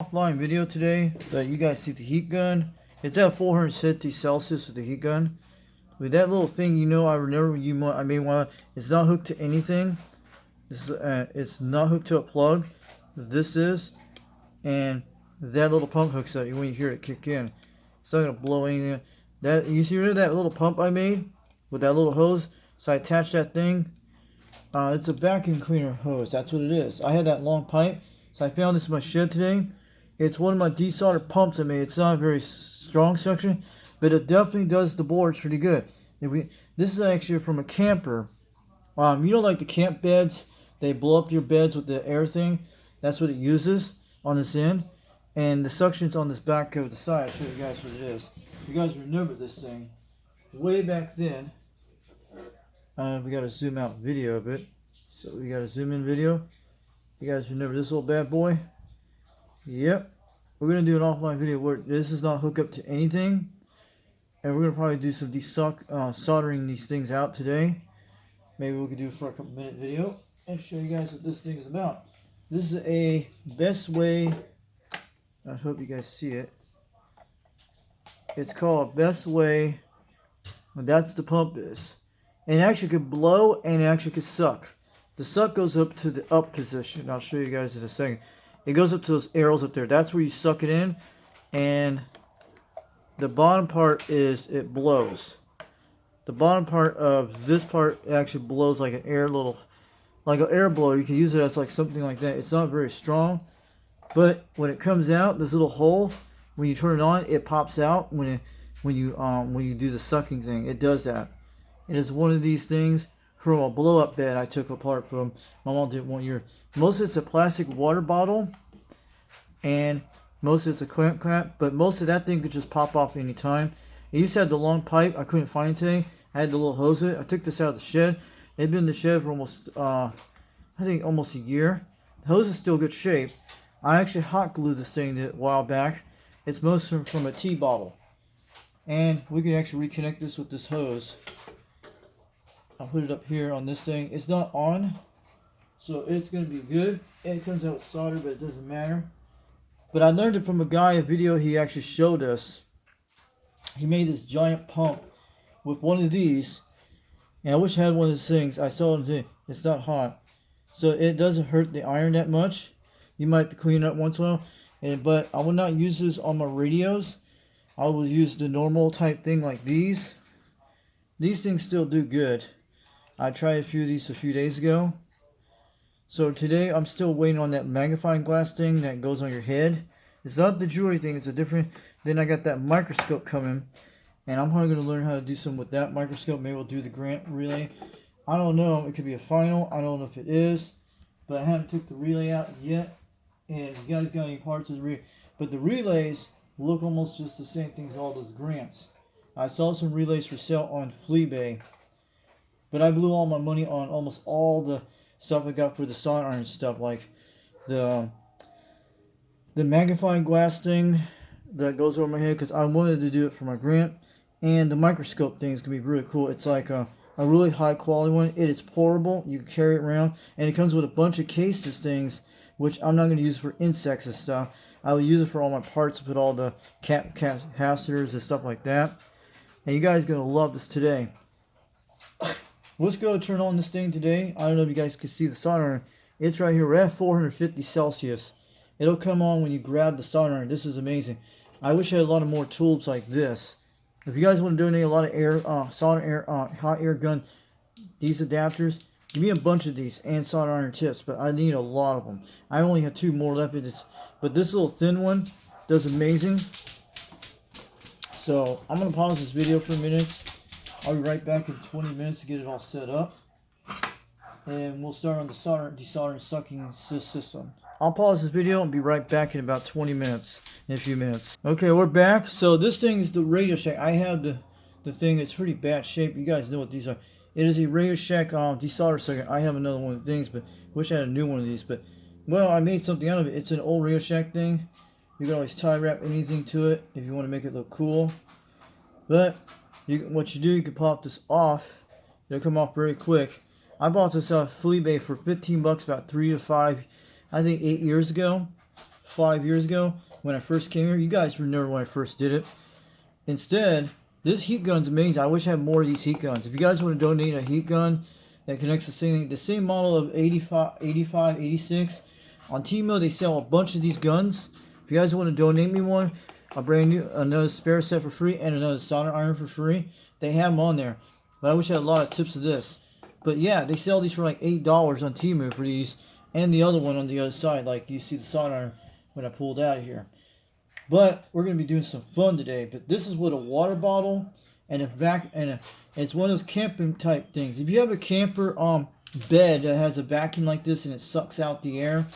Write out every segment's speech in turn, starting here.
Offline video today that you guys see the heat gun. It's at 450 Celsius with the heat gun. With that little thing, I remember I may want. It's not hooked to anything. This is it's not hooked to a plug. This is, and that little pump hooks up when you hear it kick in. It's not gonna blow anything. That you see that little pump I made with that little hose. So I attached that thing. It's a vacuum cleaner hose. That's what it is. I had that long pipe, so I found this in my shed today. It's one of my desoldered pumps I made. It's not a very strong suction, but it definitely does the boards pretty good. This is actually from a camper. Like the camp beds, they blow up your beds with the air thing. That's what it uses on this end. And the suction's on this back of the side. I'll show you guys what it is. You guys remember this thing. Way back then, we got a zoom out video of it. So we got a zoom in video. You guys remember this little bad boy? Yep. We're going to do an offline video where this is not hooked up to anything. And we're going to probably do some soldering these things out today. Maybe we could do it for a couple minute video and show you guys what this thing is about. This is a best way. I hope you guys see it. It's called best way. That's the pump is. And it actually could blow and it actually could suck. The suck goes up to the up position. I'll show you guys in a second. It goes up to those arrows up there. That's where you suck it in. And the bottom part is it blows. The bottom part of this part actually blows like an air blower. You can use it as like something like that. It's not very strong. But when it comes out, this little hole, when you turn it on, it pops out when you do the sucking thing. It does that. It is one of these things from a blow-up bed I took apart from. My mom did 1 year. Most of it's a plastic water bottle, and most of it's a clamp, but most of that thing could just pop off any time. It used to have the long pipe. I couldn't find it today. I had the little hose in it. I took this out of the shed. It had been in the shed for almost, I think almost a year. The hose is still good shape. I actually hot glued this thing a while back. It's mostly from a tea bottle. And we can actually reconnect this with this hose. I'll put it up here on this thing. It's not on, so it's going to be good. And it comes out with solder, but it doesn't matter. But I learned it from a guy, a video he actually showed us. He made this giant pump with one of these. And I wish I had one of these things. I saw it. It's not hot. So it doesn't hurt the iron that much. You might have to clean it up once in a while. But I will not use this on my radios. I will use the normal type thing like these. These things still do good. I tried a few of these a few days ago. So today I'm still waiting on that magnifying glass thing that goes on your head. It's not the jewelry thing, it's a different. Then I got that microscope coming. And I'm probably going to learn how to do something with that microscope. Maybe we'll do the grant relay. I don't know. It could be a final. I don't know if it is. But I haven't took the relay out yet. And if you guys got any parts of the relay. But the relays look almost just the same thing as all those grants. I saw some relays for sale on Fleabay. But I blew all my money on almost all the stuff I got for the soldering stuff, like the magnifying glass thing that goes over my head, because I wanted to do it for my grant, and the microscope thing is going to be really cool. It's like a really high quality one. It is portable. You can carry it around, and it comes with a bunch of cases things, which I'm not going to use for insects and stuff. I will use it for all my parts, put all the capacitors and stuff like that. And you guys are going to love this today. Let's go turn on this thing today. I don't know if you guys can see the solder. It's right here. We're at 450 Celsius. It'll come on when you grab the solder. This is amazing. I wish I had a lot of more tools like this. If you guys want to donate a lot of air, solder air, hot air gun, these adapters, give me a bunch of these and solder iron tips. But I need a lot of them. I only have 2 more left. But this little thin one does amazing. So I'm going to pause this video for a minute. I'll be right back in 20 minutes to get it all set up. And we'll start on the desoldering sucking system. I'll pause this video and be right back in about 20 minutes. In a few minutes. Okay, we're back. So this thing is the RadioShack. I have the thing. It's pretty bad shape. You guys know what these are. It is a RadioShack desolder sucker. I have another one of the things, but wish I had a new one of these. But, well, I made something out of it. It's an old RadioShack thing. You can always tie wrap anything to it if you want to make it look cool. But what you do, you can pop this off. It'll come off very quick. I bought this off Fleabay for 15 bucks about 3 to 5, I think 8 years ago. 5 years ago when I first came here. You guys remember when I first did it. Instead, this heat gun's amazing. I wish I had more of these heat guns. If you guys want to donate a heat gun that connects the same model of 85, 86, on Temu they sell a bunch of these guns. If you guys want to donate me one, I'll bring you another spare set for free and another solder iron for free. They have them on there. But I wish I had a lot of tips of this. But yeah, they sell these for like $8 on Temu for these. And the other one on the other side. Like you see the solder iron when I pulled out of here. But we're going to be doing some fun today. But this is with a water bottle and it's one of those camping type things. If you have a camper bed that has a vacuum like this and it sucks out the air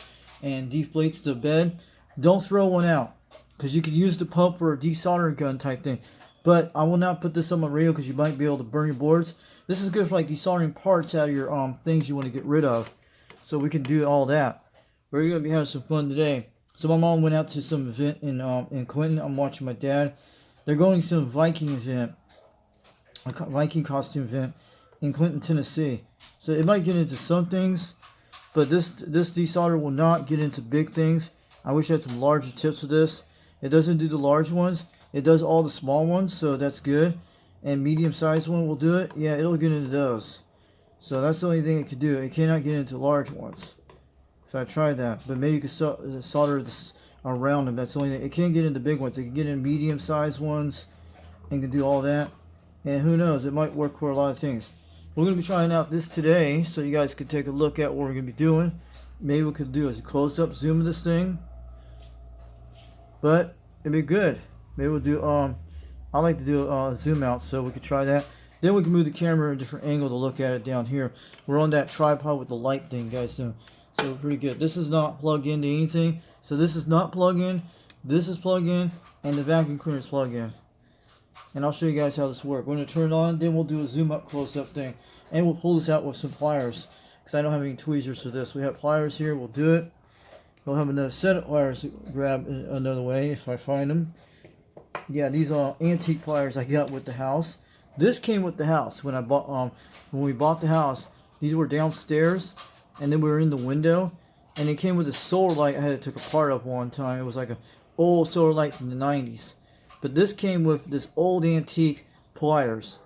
and deflates the bed, don't throw one out. Because you could use the pump for a desoldering gun type thing. But I will not put this on my radio because you might be able to burn your boards. This is good for like desoldering parts out of your things you want to get rid of. So we can do all that. We're going to be having some fun today. So my mom went out to some event in Clinton. I'm watching my dad. They're going to some Viking event. A Viking costume event in Clinton, Tennessee. So it might get into some things. But this desolder will not get into big things. I wish I had some larger tips for this. It doesn't do the large ones. It does all the small ones, so that's good. And medium-sized one will do it. Yeah, it'll get into those. So that's the only thing it could do. It cannot get into large ones. So I tried that. But maybe you could solder this around them. That's the only thing. It can't get into big ones. It can get in medium-sized ones and can do all that. And who knows? It might work for a lot of things. We're going to be trying out this today so you guys can take a look at what we're going to be doing. Maybe we could do a close-up zoom of this thing. But it'd be good. Maybe we'll do I like to do a zoom out, so we could try that. Then we can move the camera at a different angle to look at it down here. We're on that tripod with the light thing, guys. So pretty good. This is not plugged into anything. So this is not plugged in. This is plugged in, and the vacuum cleaner is plugged in. And I'll show you guys how this works. We're going to turn it on. Then we'll do a zoom up, close up thing, and we'll pull this out with some pliers because I don't have any tweezers for this. We have pliers here. We'll do it. We'll have another set of pliers to grab another way if I find them. Yeah, these are antique pliers I got with the house. This came with the house when I bought when we bought the house. These were downstairs, and then we were in the window, and it came with a solar light I had to take apart of one time. It was like an old solar light from the 90s. But this came with this old antique pliers,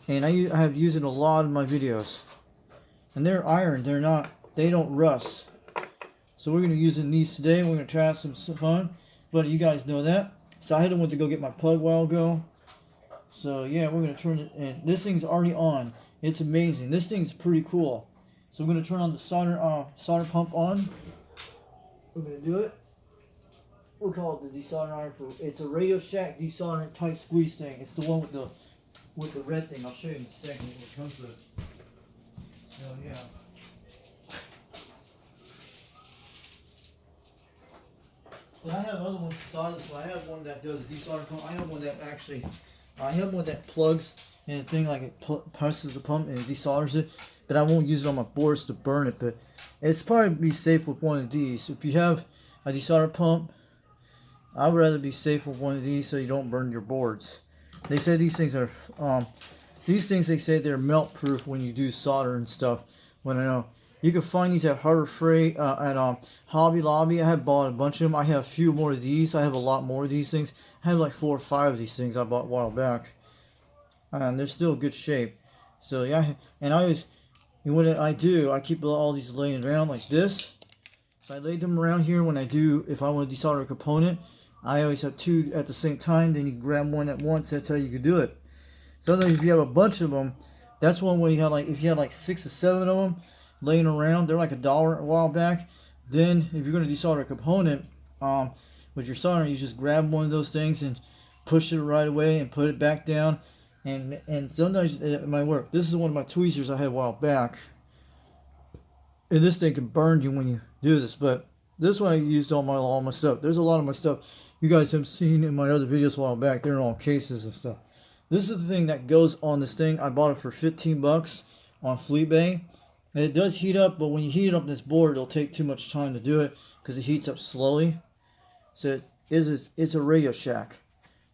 and I have used it in a lot of my videos. And they're iron. They don't rust. So we're going to use these today. We're going to try out some fun. But you guys know that. So I had to go get my plug a while ago. So yeah, we're going to turn it in. This thing's already on. It's amazing. This thing's pretty cool. So we're going to turn on the solder pump on. We're going to do it. We'll call it the desoldering iron. It's a RadioShack desoldering tight squeeze thing. It's the one with the red thing. I'll show you in a second when it comes to it. So yeah. But I have other ones besides this one. I have one that does desoldering pump. I have one that plugs in a thing like it presses the pump and it desolders it. But I won't use it on my boards to burn it. But it's probably be safe with one of these. If you have a desolder pump, I would rather be safe with one of these so you don't burn your boards. They say these things are they say they're melt proof when you do solder and stuff. When I know. You can find these at Harbor Freight, at Hobby Lobby. I have bought a bunch of them. I have a few more of these. I have a lot more of these things. I have like 4 or 5 of these things I bought a while back. And they're still in good shape. So yeah, and what I do, I keep all these laying around like this. So I lay them around here if I want to desolder a component. I always have 2 at the same time. Then you grab one at once. That's how you can do it. Sometimes if you have a bunch of them, that's one way you have if you had like 6 or 7 of them laying around, they're like $1 a while back. Then if you're going to desolder a component with your soldering, you just grab one of those things and push it right away and put it back down, and sometimes it might work. This is one of my tweezers I had a while back, and this thing can burn you when you do this, but this one I used on all my stuff. There's a lot of my stuff you guys have seen in my other videos a while back. They're in all cases and stuff. This is the thing that goes on this thing. I bought it for 15 bucks on Fleabay. And it does heat up, but when you heat it up in this board, it'll take too much time to do it because it heats up slowly. So it's a RadioShack.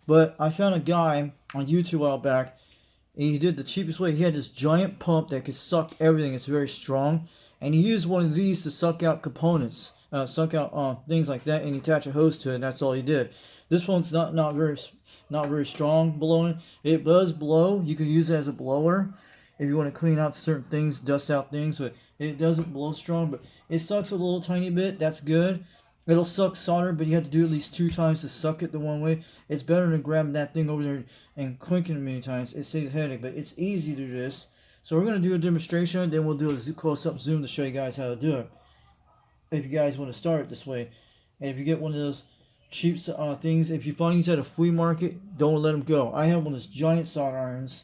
But I found a guy on YouTube a while back, and he did the cheapest way. He had this giant pump that could suck everything. It's very strong. And he used one of these to suck out components. suck out things like that, and you attach a hose to it, and that's all you did. This one's not very strong blowing. It does blow. You can use it as a blower if you want to clean out certain things, dust out things, but it doesn't blow strong, but it sucks a little tiny bit. That's good. It'll suck solder, but you have to do it at least 2 times to suck it the one way. It's better than grabbing that thing over there and clinking it many times. It saves a headache, but it's easy to do this. So we're going to do a demonstration, then we'll do a close-up zoom to show you guys how to do it, if you guys want to start it this way. And if you get one of those cheap things, if you find these at a flea market, don't let them go. I have one of those giant solder irons,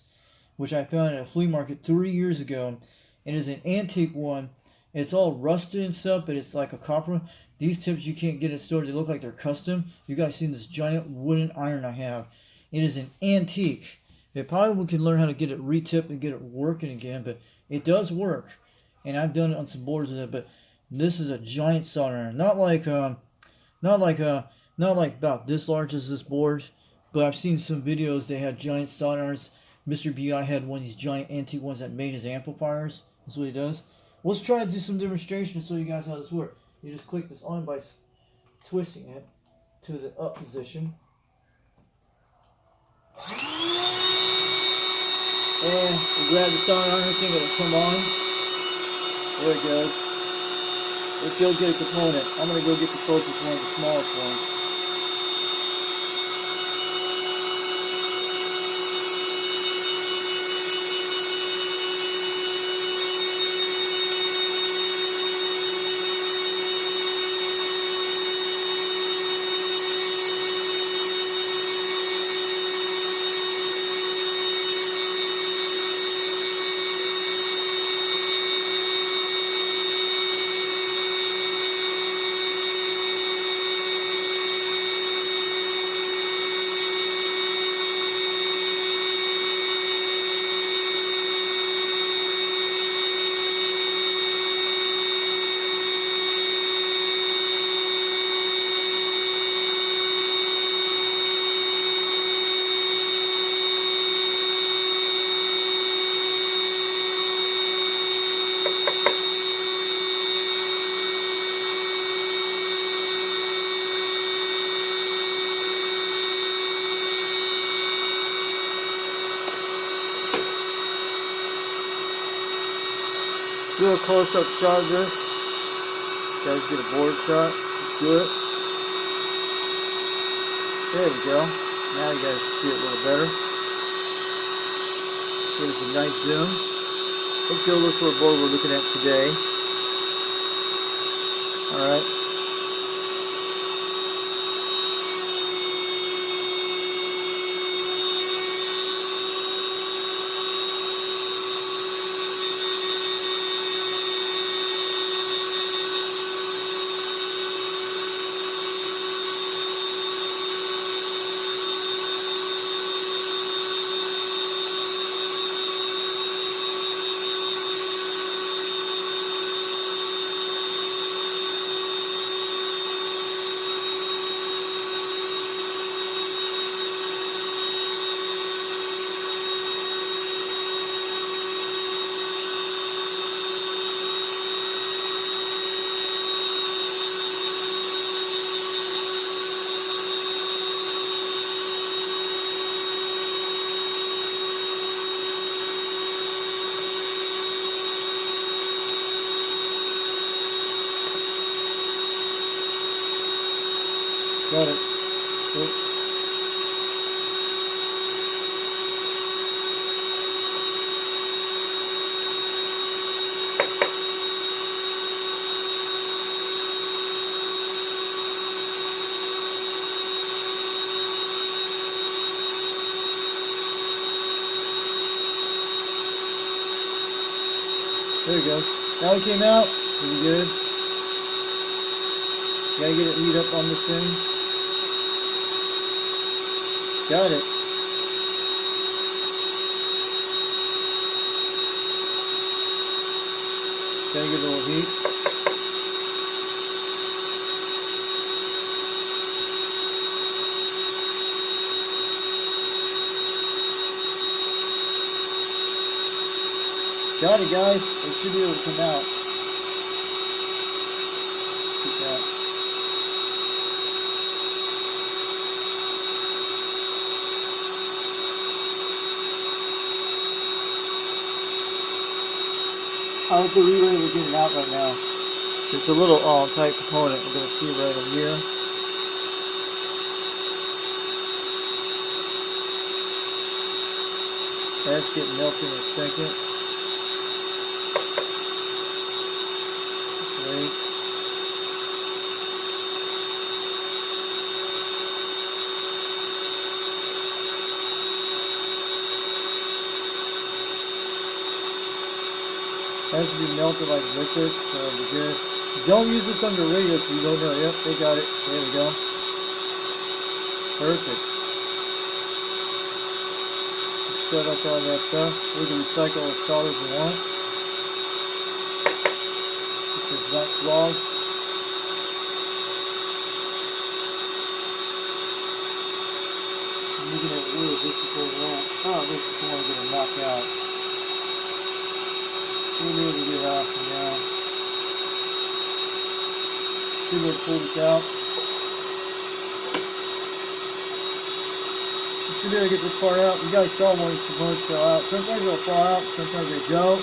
which I found at a flea market 3 years ago. It is an antique one. It's all rusted and stuff, but it's like a copper. These tips you can't get at stores. They look like they're custom. You guys seen this giant wooden iron I have. It is an antique. It probably can learn how to get it re-tipped and get it working again, but it does work. And I've done it on some boards with it, but this is a giant solder iron. Not like about this large as this board, but I've seen some videos they had giant solder irons. Mr. B.I. had one of these giant antique ones that made his amplifiers. That's what he does. Let's try to do some demonstrations so you guys how this works. You just click this on by twisting it to the up position. And we grab the solder iron thing, it'll come on. There it goes. Let's go get a component. I'm going to go get the closest one, the smallest one. Do a close-up shot of this. You guys get a board shot. Let's do it. There we go. Now you guys see it a little better. Give us a nice zoom. Let's go look for a board we're looking at today. Alright. Got it. Oops. There we go. Now it came out. Pretty good. Gotta get it heat up on this thing. Got it. Gotta get a little heat. Got it, guys. It should be able to come out. Keep that. How is the relay we're getting out right now? It's a little tight component. We're going to see right in here. That's getting melted in a second. Great. Has to be melted like liquid, so it'll be good. Don't use this under radio so you don't know. Yep, they got it. There we go. Perfect. Set up all that stuff. We can recycle as solid as we want. This is not clogged. I'm looking at wood just before that. Oh, this is the one getting knocked out. We'll be able to get out from now. Should be able to pull this out. You should be able to get this part out. You guys saw one of these components fall out. Sometimes they'll fall out, sometimes they don't.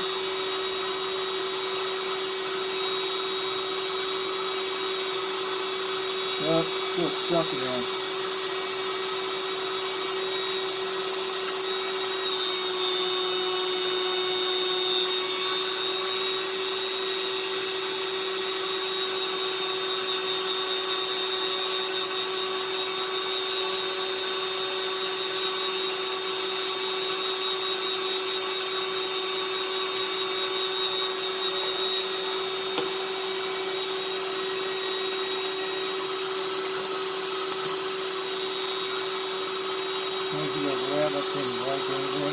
Yep, still stuck in there. Maybe a rabbit thing right over.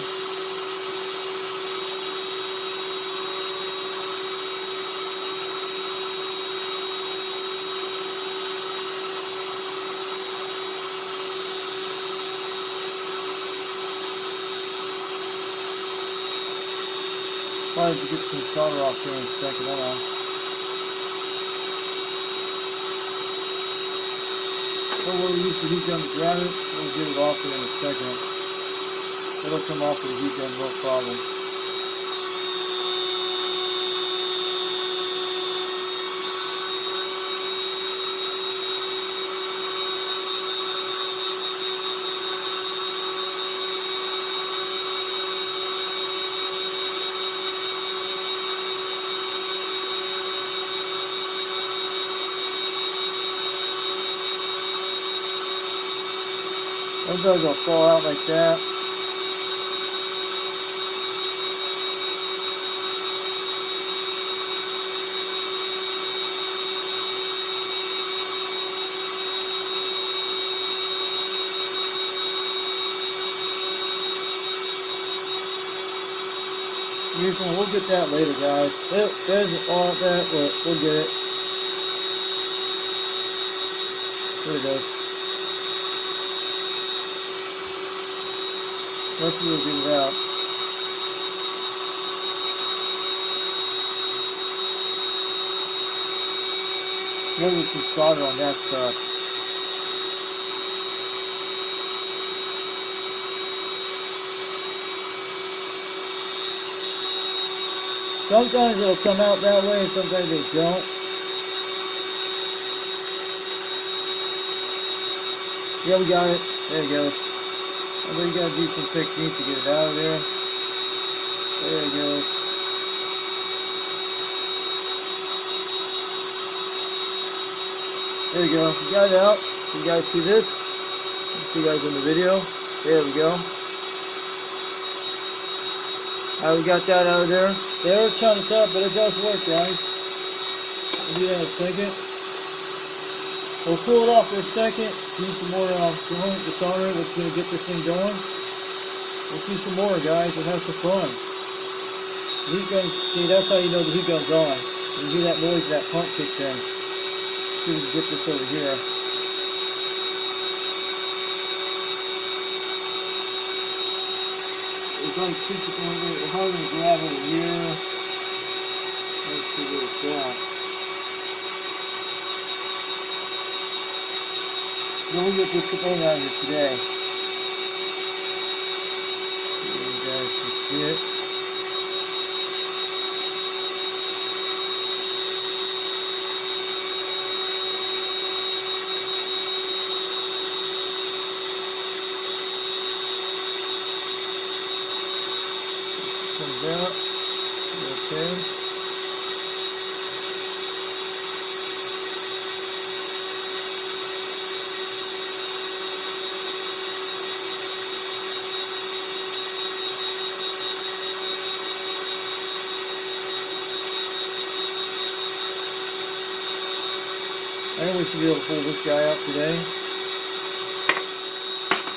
Probably to get some solder off here in a second, hold on. Or we'll use the heat gun to grab it, we'll get it off here in a second. It'll come off with the heat gun, no problem. Sometimes they'll fall out like that. We'll get that later, guys. There's all that, but we'll get it. There it goes. Let's see, we'll get it out. Maybe some solder on that stuff. Sometimes it'll come out that way and sometimes they don't. Yeah, we got it. There it goes. I think you gotta do some technique to get it out of there. There it goes. There you go. You got it out. Can you guys see this? See you guys in the video. There we go. Alright, we got that out of there. They're kind of tough, but it does work, guys. We'll do that in a second. We'll cool it off for a second. Do some more component to solder. That's going to get this thing going. Let's do some more, guys, and have some fun. Heat gun, see, that's how you know the heat gun's on. You hear that noise, that pump kicks in. See if we can get this over here. It's like we're hard to grab over here. Let's see what it's got. Then we'll get this component out of here today. So you guys can see it. out. Okay. I think we should be able to pull this guy out today.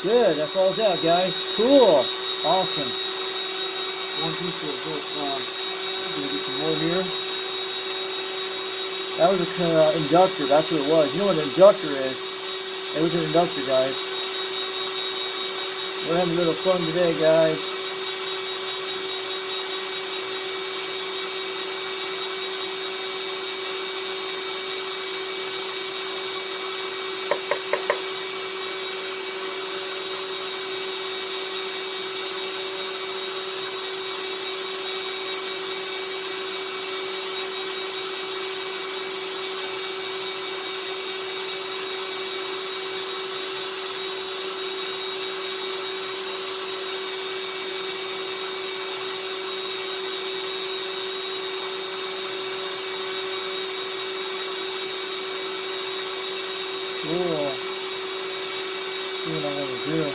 Good, that falls out, guys. Cool. Awesome. One piece of it. I'm going to get some more here. That was an inductor. That's what it was. You know what an inductor is? It was an inductor, guys. We're having a little fun today, guys. Cool. See what I'm going to do.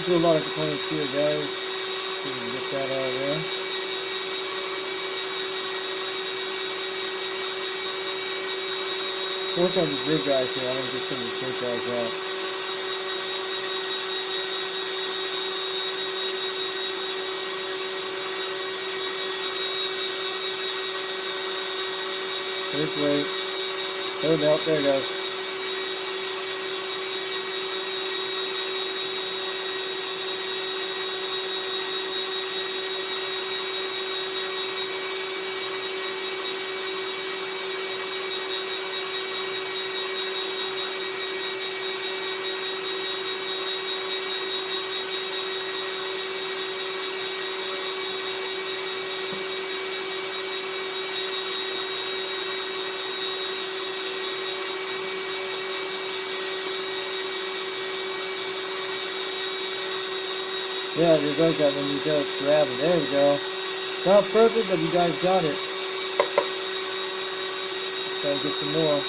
Do a lot of components here, guys. So we can get that out of there. Work on these big guys here. I'm going to get some of these big guys out. This way. There we go. There it goes. Yeah, there goes that when you go grab it. There we go. It's not perfect, but you guys got it. Gotta get some more.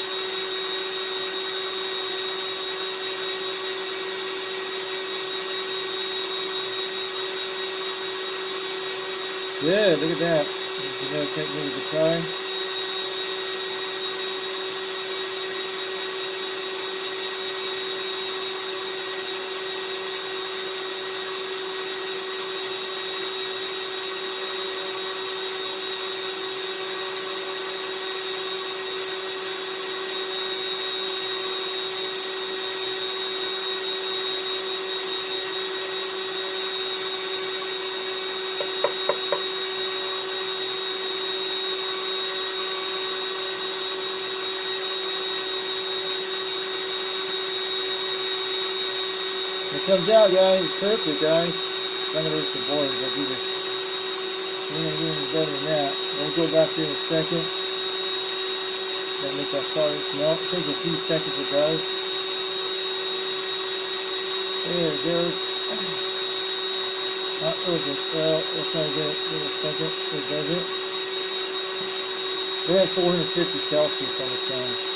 Good, look at that. This is another technique to try. It comes out, guys. It's perfect, guys. I'm going to hit the board. I'll do this. We're going to do any better than that. We'll go back here in a second. That'll make that solid melt. It takes a few seconds, it does. There it goes. Not perfect. Well, we'll try to get it in a second. It does it. We're at 450 Celsius on this thing.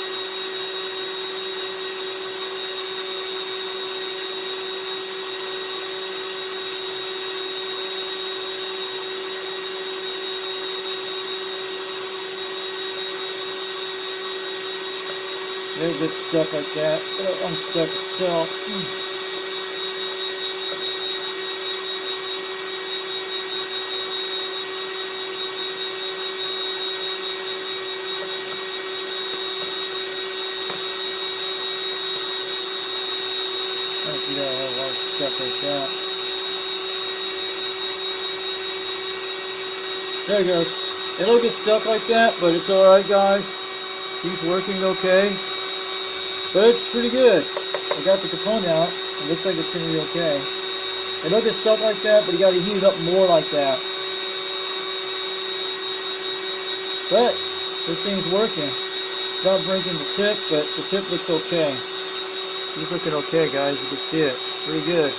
There's good stuff like that. I'm stuck itself. I don't see that a lot of stuff like that. There it goes. It'll get stuck like that, but it's alright, guys. She's working okay. But it's pretty good. I got the component out. It looks like it's going to be okay. It'll get stuck like that, but you got to heat it up more like that. But this thing's working. It's not breaking the tip, but the tip looks okay. She's looking okay, guys. You can see it. Pretty good.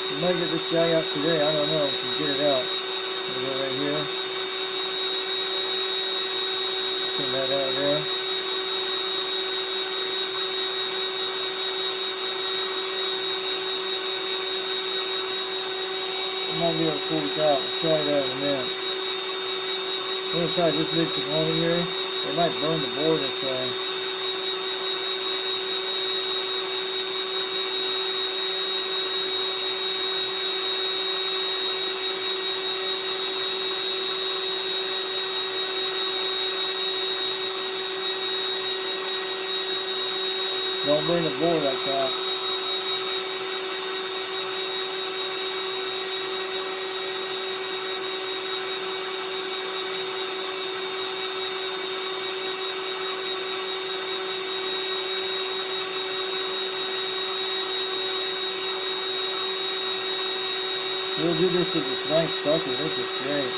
We might get this guy out today. I don't know. We can get it out. We'll go right here. Take that out of there. I might be able to pull this out. I'll try that in a minute. I'm going to try this big component here. It might burn the board this way. Don't burn the board like that. We'll do this with this nice sucker. This is great.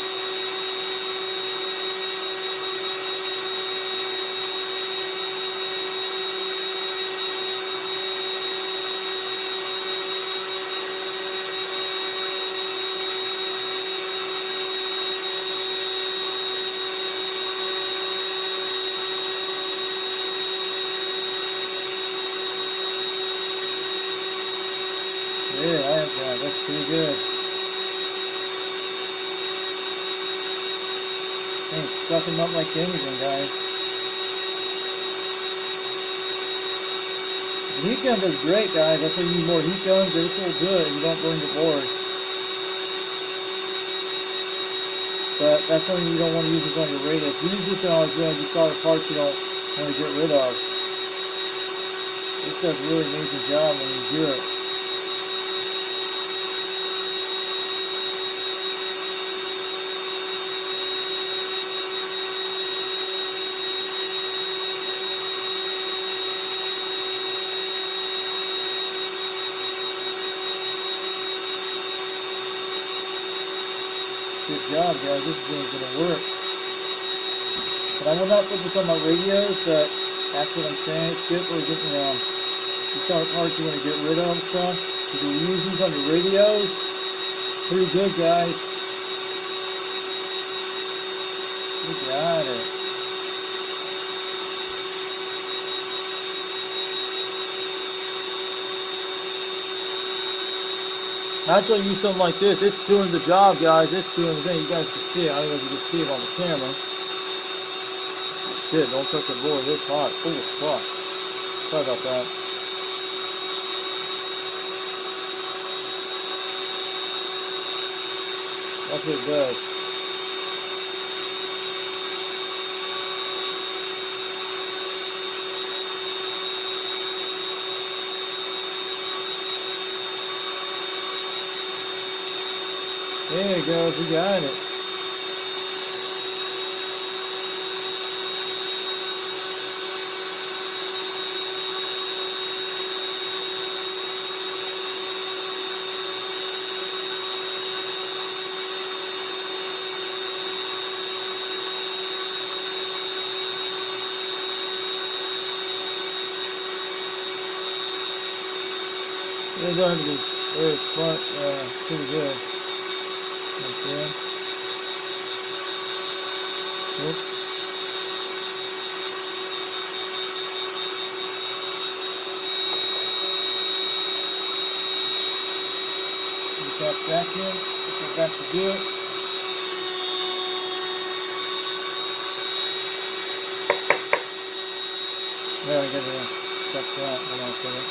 Yeah, that's pretty good. Ain't stuck them up like anything, guys. The heat gun does great, guys. That's why you need more heat guns. This will do it. You don't burn the board. But that's when you don't want to use this on your radio. If you use this on you saw the parts you don't want to get rid of. This does a really amazing job when you do it. Good job, guys. This thing's gonna work. But I will not put this on my radios, but that's what I'm saying. It's good for getting you start parts you want to get rid of and stuff. If you use these on your radios, pretty good, guys. You got it. That's why you use something like this. It's doing the job, guys. It's doing the thing. You guys can see it. I don't know if you can see it on the camera. Shit, don't touch the board. It's hot. Oh, fuck. Sorry about that. That's what it does. There you go, we got it. It's going to be very smart, pretty good. Okay. Oops. Put that back in. Put that back to do it. There, I got to check that. Hold on a second.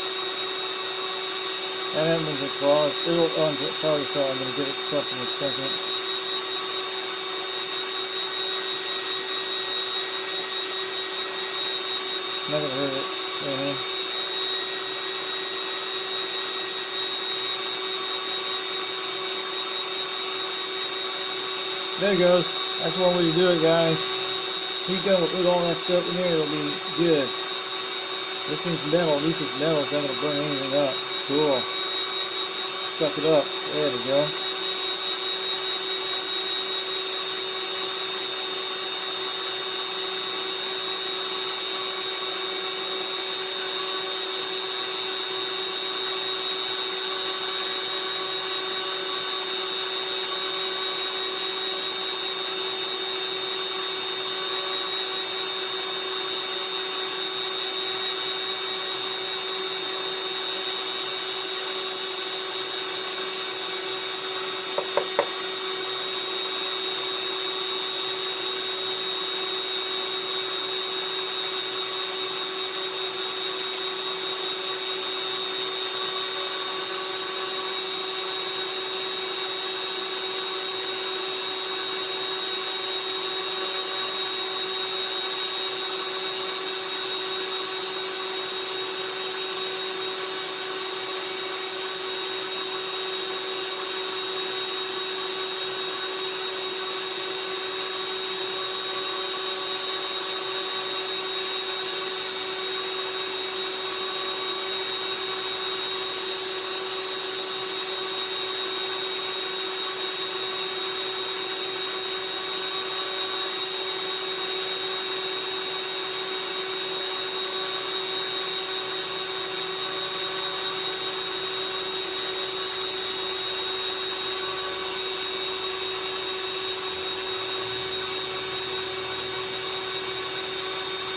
And that means it's lost. It'll, sorry, I'm going to get it stuck in a second. Not going to hurt it. There it goes. That's one way to do it, guys. Heat gun with all that stuff in there, it'll be good. This thing's metal. At least it's metal. It's not going to burn anything up. Cool. Suck it up. There we go.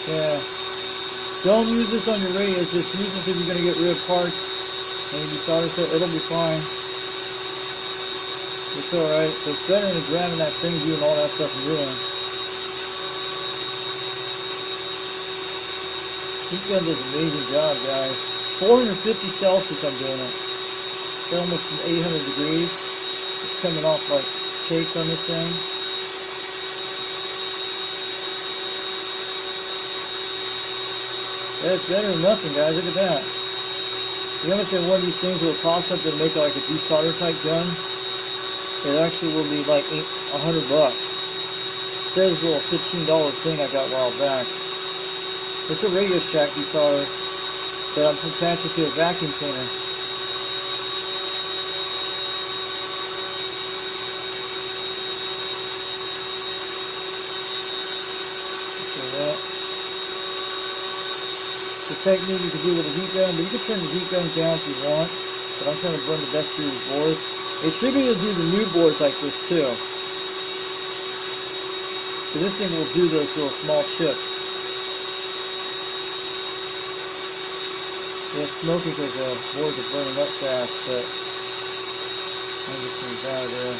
Yeah. Don't use this on your radios. Just use this if you're going to get rid of parts. And if you solder it, it'll be fine. It's alright. So it's better than grabbing that thing, doing all that stuff and doing. Heat gun does an amazing job, guys. 450 Celsius I'm doing it. It's almost 800 degrees. It's coming off like cakes on this thing. That's better than nothing, guys. Look at that. You know how much one of these things will cost something to make like a desolder type gun? It actually will be like $100 bucks. It says a little $15 thing I got a while back. It's a RadioShack desolder that I'm attaching to a vacuum cleaner. Okay, that. The technique you can do with a heat gun, but you can turn the heat gun down if you want. But I'm trying to burn the best through these boards. It should be able to do the new boards like this too. So this thing will do those little small chips. Yeah, it's smoky because the boards are burning up fast, but let me get some out of there.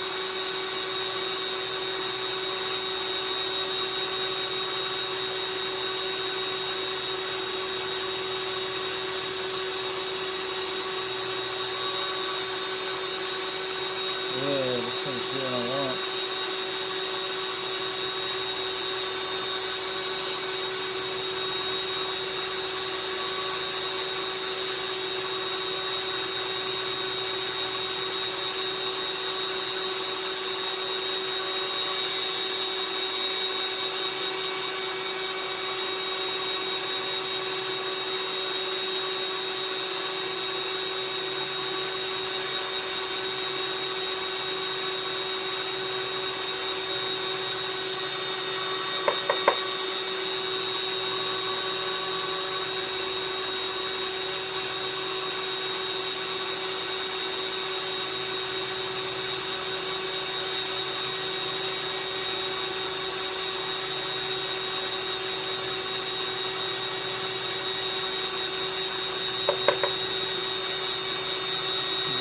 Yeah, this thing's doing what I want.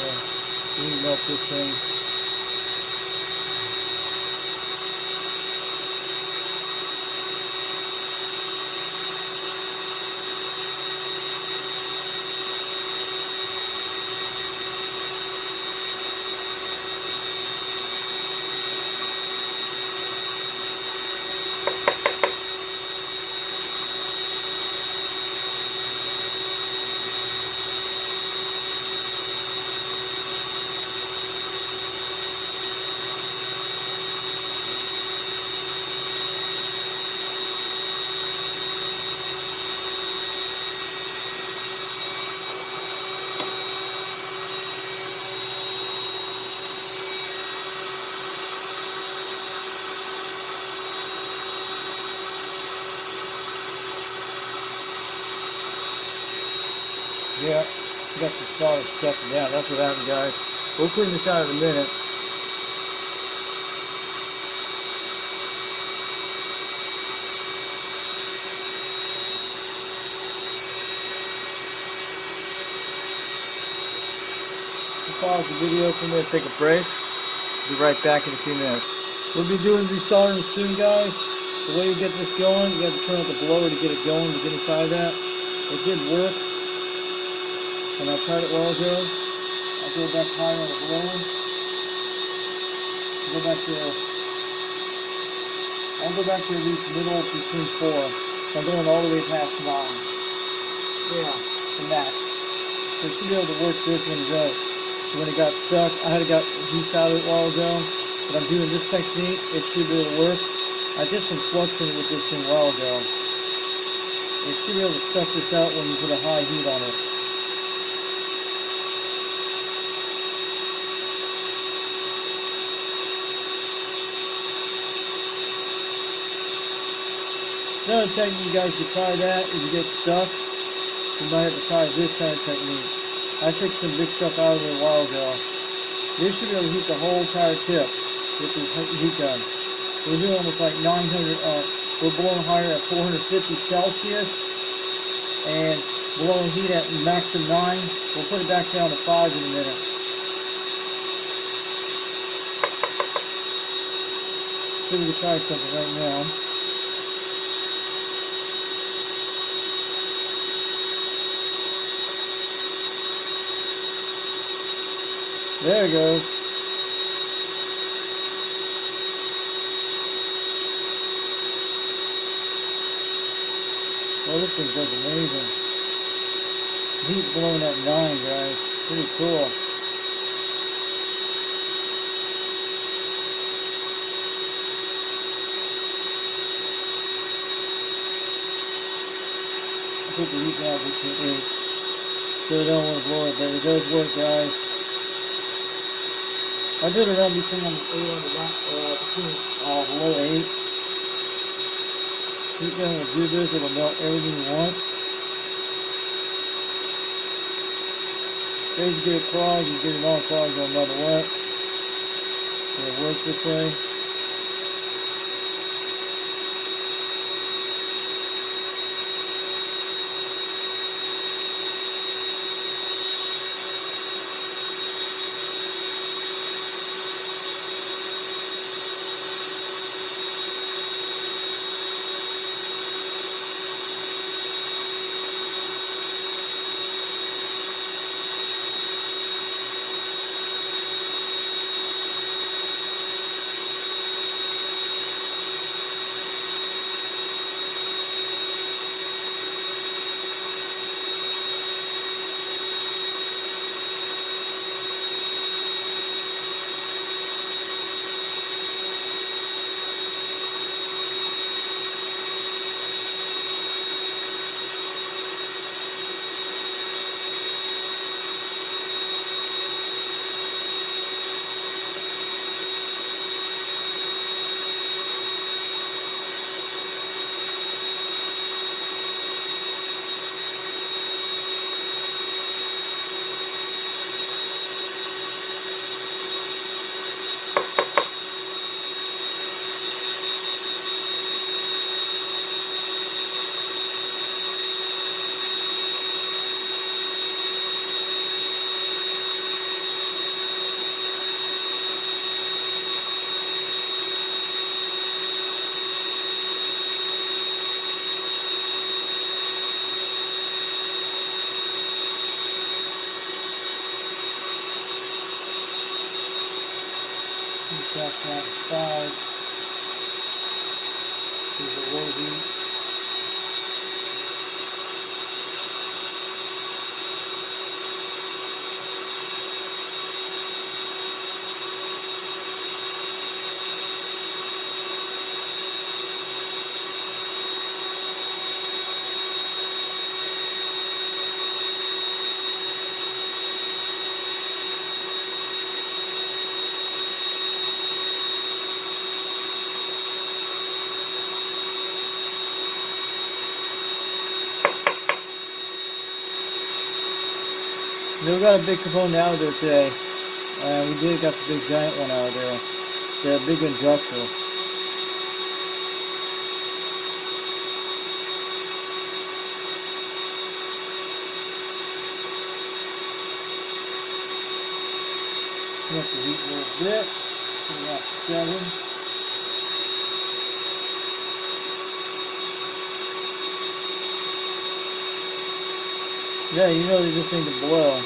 Yeah, we melt this thing. Yeah, we got some solid stuff down. That's what happened, guys. We'll clean this out in a minute. Pause the video for a minute, take a break. Be right back in a few minutes. We'll be doing desoldering soon, guys. The way you get this going, you got to turn up the blower to get it going, to get inside that. It did work. When I tried it a while ago, I'll go back higher on the blower. Go back there. I'll go back to at least middle between 4. So I'm going all the way past 9. Yeah, the max. So it should be able to work this when it got stuck. I had got grease out of it a while ago, but I'm doing this technique. It should be able to work. I did some fluxing with this thing a while ago. It should be able to suck this out when you put a high heat on it. Another technique, you guys can try that if you get stuck. You might have to try this kind of technique. I took some big stuff out of it a while ago. This should be able to heat the whole entire tip with this heat gun. We're doing almost like 900, we're blowing higher at 450 Celsius and blowing heat at max of 9. We'll put it back down to 5 in a minute. See if we can try something right now. There it goes. Oh, this thing does amazing. Heat blowing at 9, guys. Pretty cool. I put the heat down between 8. So I don't want to blow it, but it does work, guys. I did it around between 8 on the back, below 8. Heat gun will do this, it'll melt everything you want. Ways to get it clogged, you get it all clogged no matter what. It'll work this way. Back down to 5. Here's the low heat. We got a big component out of there today. We did got the big giant one out of there. The big inductor. Turn up the heat a little bit. Put it out to 7. Yeah, you know they just need to boil.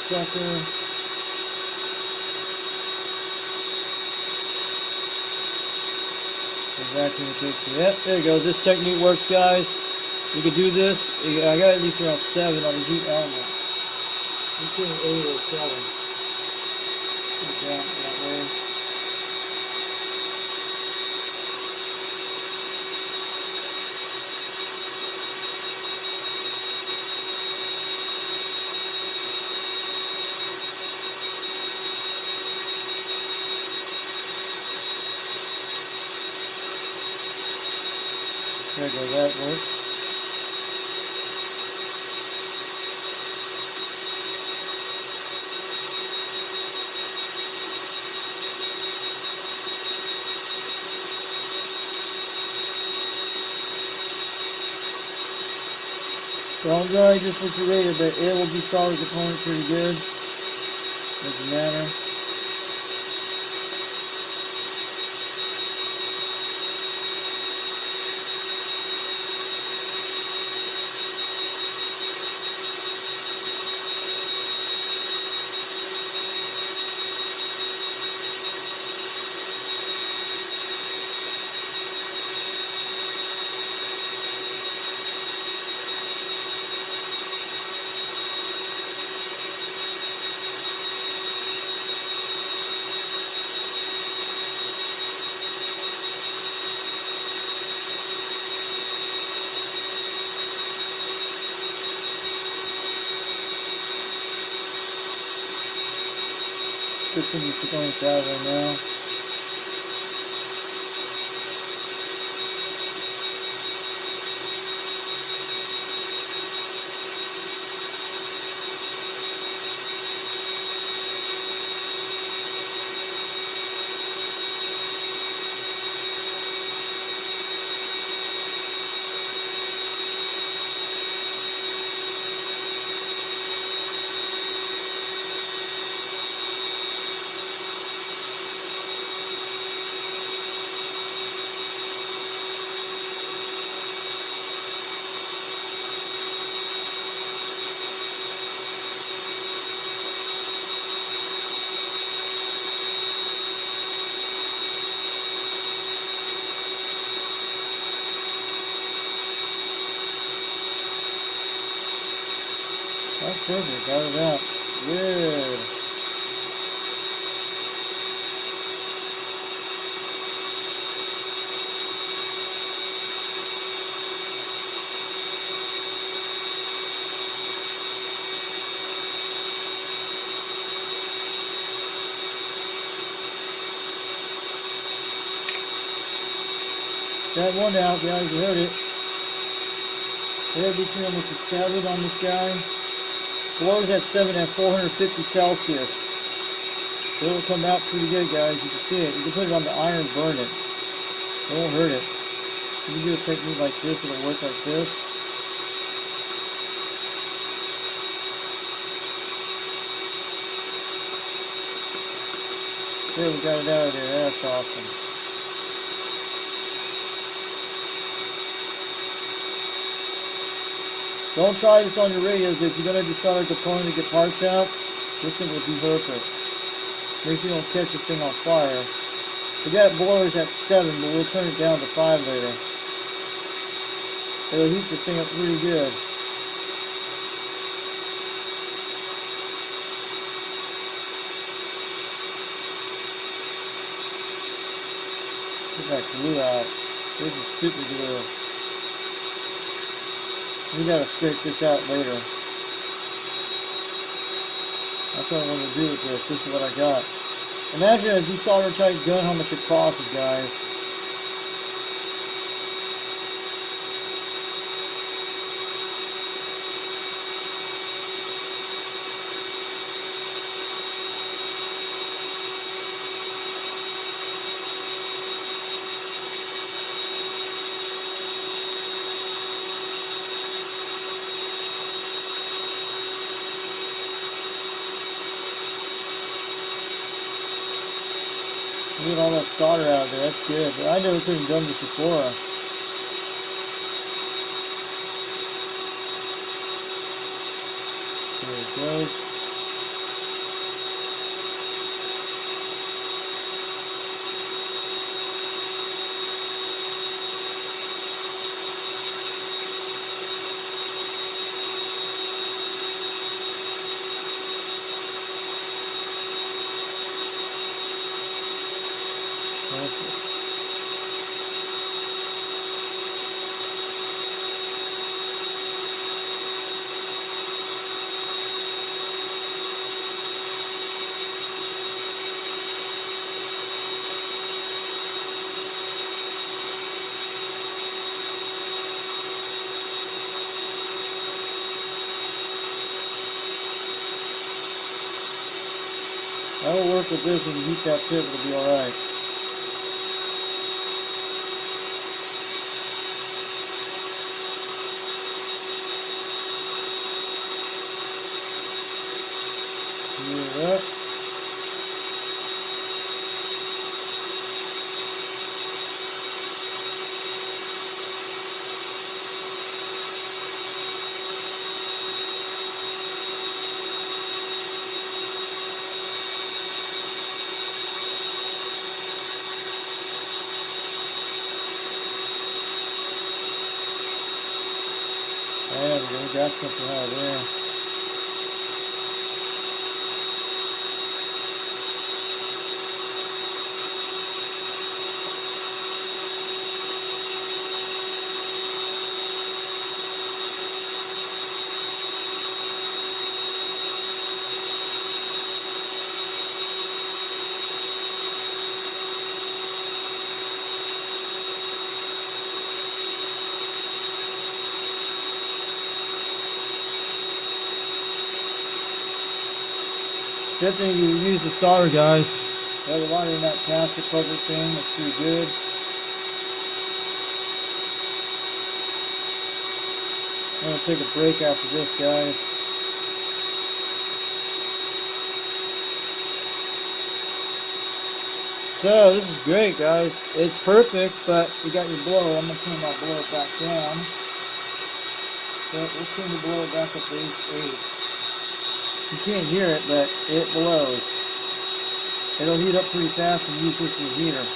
Sucker. Vacuum the cake. Yep, there you go. This technique works, guys. You can do this. I got at least around 7 on the heat element. I'm seeing 8 or 7. Put it down that way. There you go, that works. Don't dry just refrigerated, but it will be solid component pretty good. Doesn't matter. Put some of the components out right now. That's perfect, got it out. Good. That one out, guys, you heard it. They're between almost a 7 on this guy. Floor's at 7 at 450 Celsius. So it'll come out pretty good, guys. You can see it. You can put it on the iron, burn it. It won't hurt it. You can do a technique like this, it'll work like this. There, we got it out of there. That's awesome. Don't try this on your radios. If you're going to desolder a component to get parts out, this thing will be perfect. Make sure you don't catch this thing on fire. We got boilers at 7, but we'll turn it down to 5 later. It'll heat this thing up pretty good. Get that glue out. This is super glue. We gotta scrape this out later. That's what I want to do with this. This is what I got. Imagine a desolder type gun, how much it costs, guys. Get all that solder out of there, that's good. But I never could have done this before. There it goes. That'll work with this. When you heat that tip, it'll be alright. Heat it up. There we go, we got something out of there. Good thing you use the solder, guys. There's a lot in that plastic cover thing. That's pretty good. I'm going to take a break after this, guys. So, this is great, guys. It's perfect, but you got your blower. I'm going to turn my blower back down. So, let's turn the blower back up to 8. You can't hear it, but it blows. It'll heat up pretty fast and use this as a heater.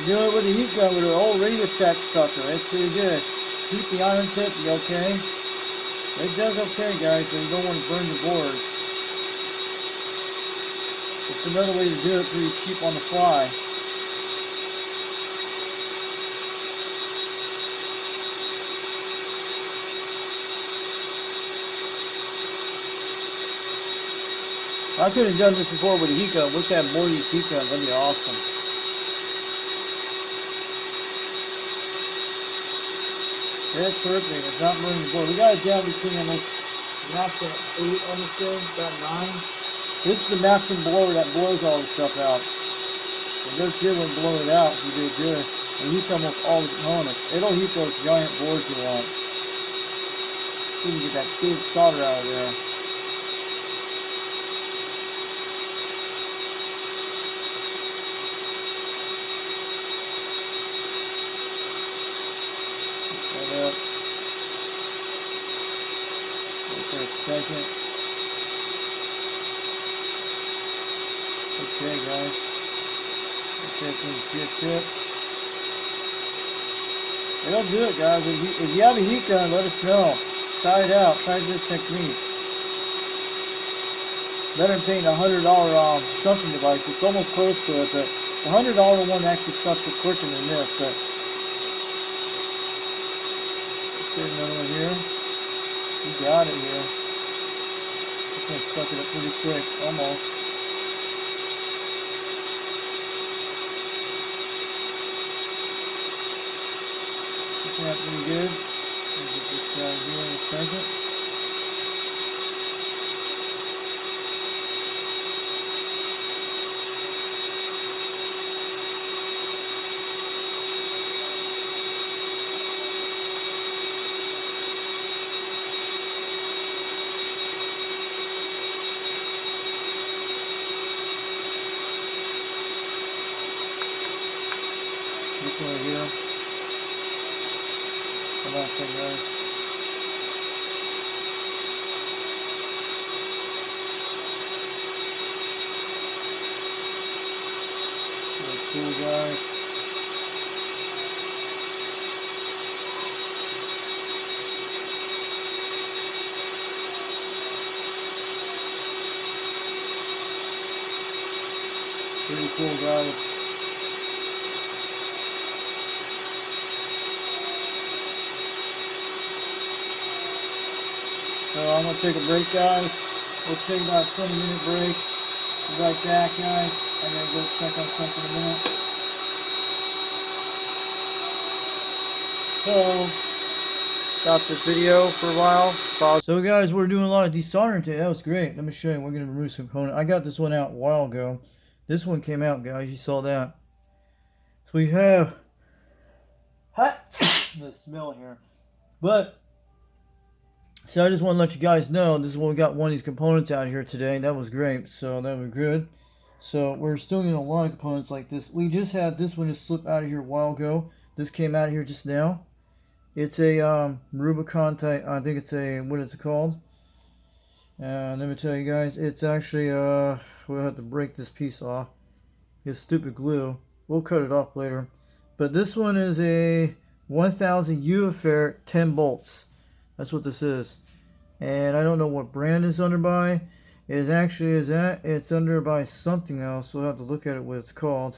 Do it with a heat gun with an old RadioShack sucker. It's pretty good. Keep the iron tip, you okay? It does okay, guys, but you don't want to burn your boards. It's another way to do it pretty cheap on the fly. I could have done this before with a heat gun. Wish I had more of these heat guns. That'd be awesome. That's perfect. It's not burning the board. We got it down between almost max at 8 on this thing, about 9. This is the maximum blower that blows all this stuff out. It goes good when blowing it out if you do it good. It heats almost all the components. It'll heat those giant boards you want. You can get that big solder out of there. Up. Wait for a second. Okay, guys. Okay, good tip. It'll do it, guys. If you have a heat gun, let us know. Try it out. Try this technique. Better than paying $100 sucking device. It's almost close to it, but the $100 one actually sucks it quicker than this. But there's another one here. You got it here. It's going to suck it up pretty quick, almost. Looking out pretty good. I'll get this guy here in a second. This one here. Come on, guys. Really cool, guys. Pretty cool, guys. So I'm going to take a break, guys. We'll take about a 20-minute break. Be right back, guys. I'm going to go check on something in a minute. So, stop this video for a while. So guys, we're doing a lot of desoldering today. That was great. Let me show you. We're going to remove some component. I got this one out a while ago. This one came out, guys. You saw that. So we have the smell here. But so I just want to let you guys know, this is when we got one of these components out here today. That was great. So that was good. So we're still getting a lot of components like this. We just had this one just slip out of here a while ago. This came out of here just now. It's a Rubicon type. I think it's a, what is it called? Let me tell you guys, it's actually we'll have to break this piece off. It's stupid glue. We'll cut it off later. But this one is a 1000 UFR 10 bolts. That's what this is. And I don't know what brand it's under by. It's under by something else. We'll have to look at it what it's called.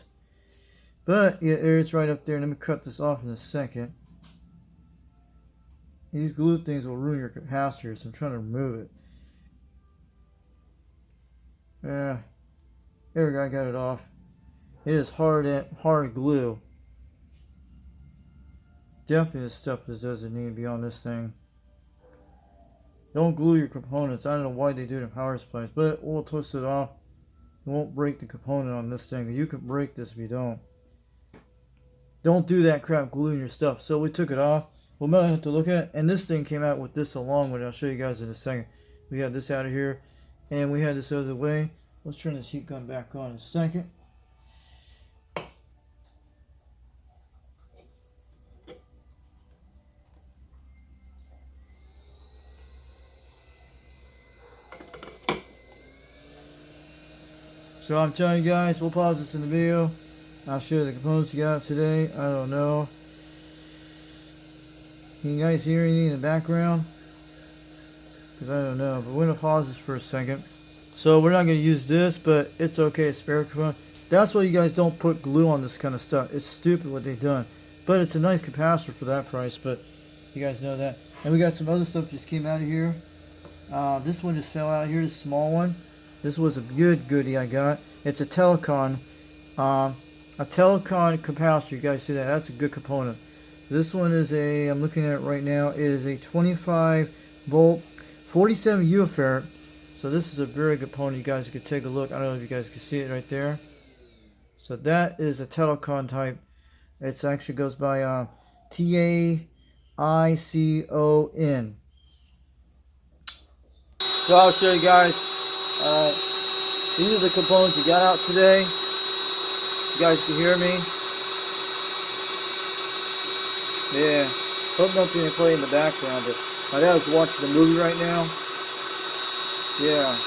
But yeah, it's right up there. Let me cut this off in a second. These glue things will ruin your capacitor, so I'm trying to remove it. Yeah, there we go. I got it off. It is hard glue. Definitely this stuff doesn't need to be on this thing. Don't glue your components. I don't know why they do it in power supplies, but we'll twist it off. It won't break the component on this thing. You can break this if you don't. Don't do that crap gluing your stuff. So we took it off. We'll might have to look at it. And this thing came out with this along with it. I'll show you guys in a second. We had this out of here. And we had this other way. Let's turn this heat gun back on in a second. So I'm telling you guys, we'll pause this in the video. I'll show you the components you got today. I don't know. Can you guys hear anything in the background? Because I don't know. But we're going to pause this for a second. So we're not going to use this, but it's okay. It's spare component. That's why you guys don't put glue on this kind of stuff. It's stupid what they've done. But it's a nice capacitor for that price. But you guys know that. And we got some other stuff just came out of here. This one just fell out here. This small one. This was a good goodie I got. It's a telecon. A telecon capacitor. You guys see that? That's a good component. This one is a, I'm looking at it right now, is a 25 volt, 47 UF. So this is a very good component. You guys could take a look. I don't know if you guys can see it right there. So that is a telecon type. It actually goes by TAICON. So I'll show you guys. These are the components you got out today. You guys can hear me. Yeah. Hope nothing play in the background, but my dad's watching the movie right now. Yeah.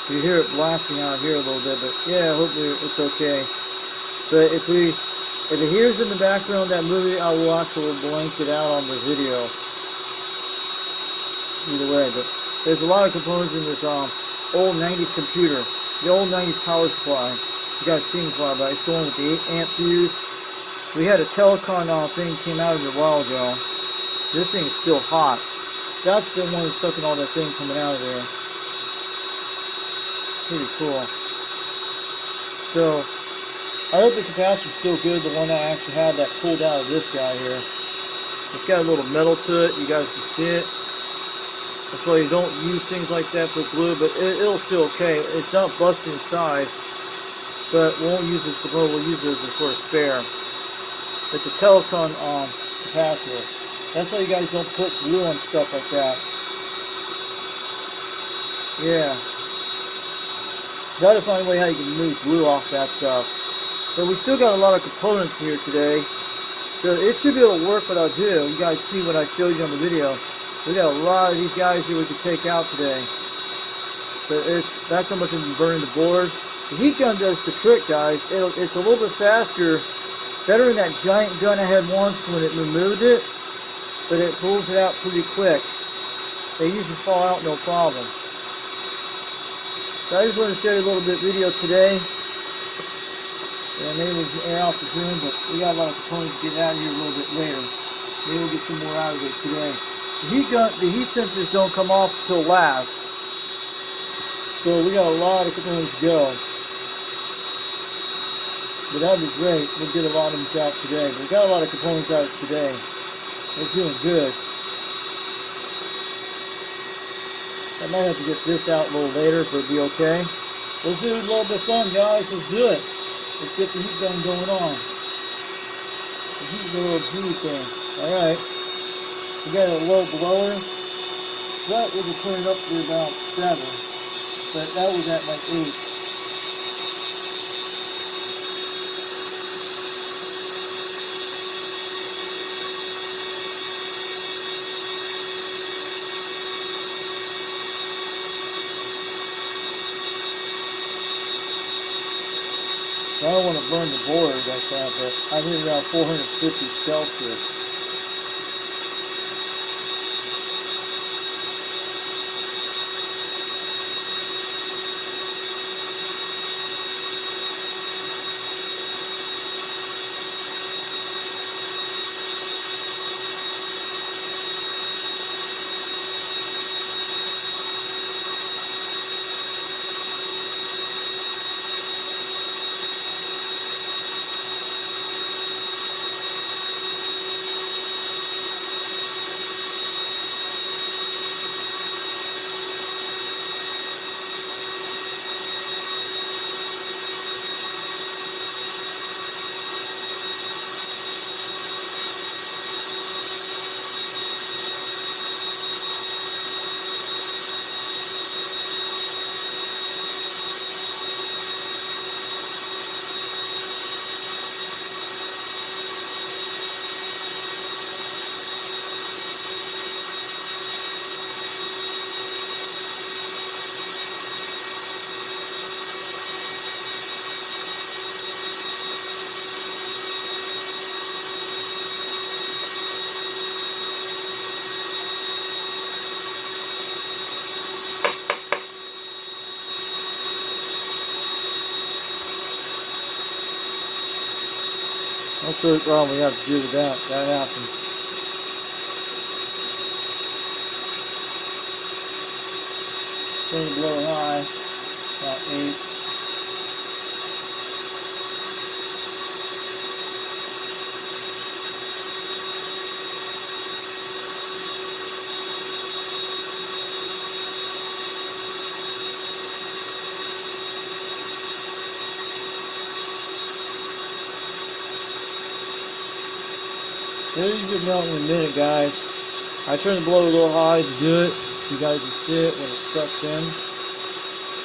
You hear it blasting out here a little bit, but yeah, hopefully it's okay. But if it hears in the background that movie, I will actually blank it out on the video. Either way, but there's a lot of components in this old 90s computer. The old 90s power supply. You guys seen this while, but it's the one with the 8 amp fuse. We had a telecon thing came out of it a while ago. This thing is still hot. That's the one that's sucking all that thing coming out of there. Pretty cool. So, I hope the capacitor's still good. The one I actually had that pulled out of this guy here. It's got a little metal to it. You guys can see it. That's why you don't use things like that for glue, but it'll still okay. It's not busting inside, but we won't use this for glue. We'll use it for a spare. It's a telecon capacitor. That's why you guys don't put glue on stuff like that. Yeah. Gotta find a way how you can remove glue off that stuff. But we still got a lot of components here today. So it should be able to work what I'll do. You guys see what I showed you on the video. We got a lot of these guys here we could take out today. But that's how much I'm burning the board. The heat gun does the trick, guys. It's a little bit faster. Better than that giant gun I had once when it removed it. But it pulls it out pretty quick. They usually fall out no problem. So I just wanted to show you a little bit video today. And maybe we'll air out the room, but we got a lot of components to get out of here a little bit later. Maybe we'll get some more out of it today. The heat sensors don't come off until last. So we got a lot of components to go. But that'd be great. We'll get a lot of them out today. But we got a lot of components out today. We're doing good. I might have to get this out a little later, but it'll be okay. Let's do a little bit of fun, guys. Let's do it. Let's get the heat gun going on. The heat little G thing. Alright. We got a low blower. But we can turn it up to about 7. But that was at like 8. I don't want to burn the board like that, but I need around 450 Celsius. That's the problem we have to do with that. That happens. Thing blowing high, about 8. It'll usually melt in a minute, guys. I try to blow a little high to do it. You guys can see it when it sucks in.